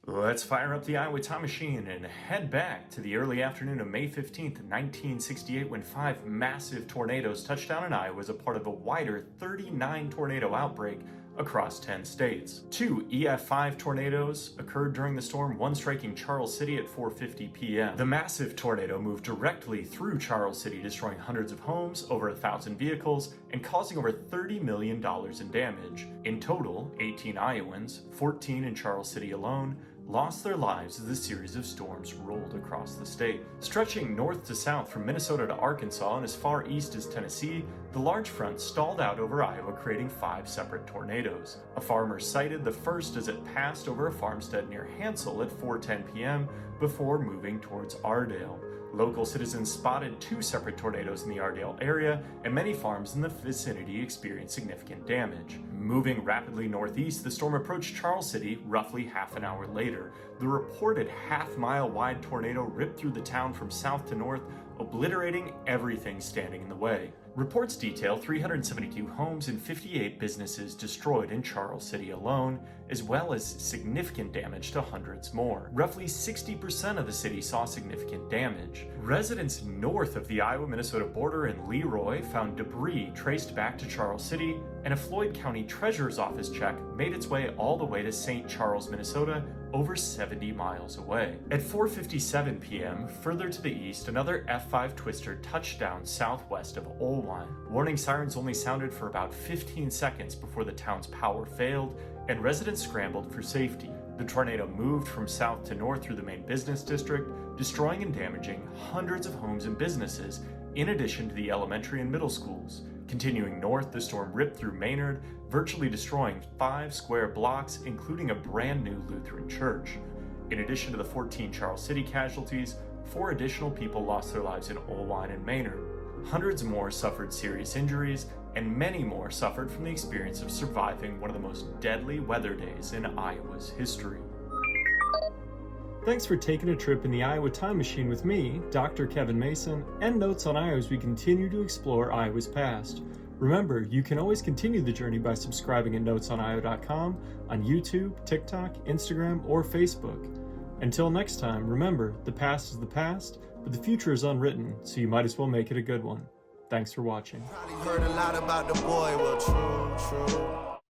Let's fire up the Iowa time machine and head back to the early afternoon of May 15th, 1968, when 5 massive tornadoes touched down in Iowa as a part of a wider 39 tornado outbreak across 10 states. 2 EF5 tornadoes occurred during the storm, one striking Charles City at 4:50 p.m. The massive tornado moved directly through Charles City, destroying hundreds of homes, over 1,000 vehicles, and causing over $30 million in damage. In total, 18 Iowans, 14 in Charles City alone, lost their lives as the series of storms rolled across the state. Stretching north to south from Minnesota to Arkansas and as far east as Tennessee, the large front stalled out over Iowa, creating 5 separate tornadoes. A farmer cited the first as it passed over a farmstead near Hansel at 4:10 p.m. before moving towards Ardale. Local citizens spotted 2 separate tornadoes in the Ardale area, and many farms in the vicinity experienced significant damage. Moving rapidly northeast, the storm approached Charles City roughly half an hour later. The reported half-mile wide tornado ripped through the town from south to north, obliterating everything standing in the way. Reports detail 372 homes and 58 businesses destroyed in Charles City alone, as well as significant damage to hundreds more. Roughly 60% of the city saw significant damage. Residents north of the Iowa-Minnesota border in Leroy found debris traced back to Charles City, and a Floyd County Treasurer's Office check made its way all the way to St. Charles, Minnesota, over 70 miles away. At 4:57 p.m., further to the east, another F5 twister touched down southwest of Olwine. Warning sirens only sounded for about 15 seconds before the town's power failed, and residents scrambled for safety. The tornado moved from south to north through the main business district, destroying and damaging hundreds of homes and businesses, in addition to the elementary and middle schools. Continuing north, the storm ripped through Maynard, virtually destroying 5 square blocks, including a brand new Lutheran church. In addition to the 14 Charles City casualties, 4 additional people lost their lives in Olwine and Maynard. Hundreds more suffered serious injuries, and many more suffered from the experience of surviving one of the most deadly weather days in Iowa's history. Thanks for taking a trip in the Iowa time machine with me, Dr. Kevin Mason, and Notes on Iowa as we continue to explore Iowa's past. Remember, you can always continue the journey by subscribing at notesoniowa.com, on YouTube, TikTok, Instagram, or Facebook. Until next time, remember, the past is the past, but the future is unwritten, so you might as well make it a good one. Thanks for watching. Probably heard a lot about the boy, well, true.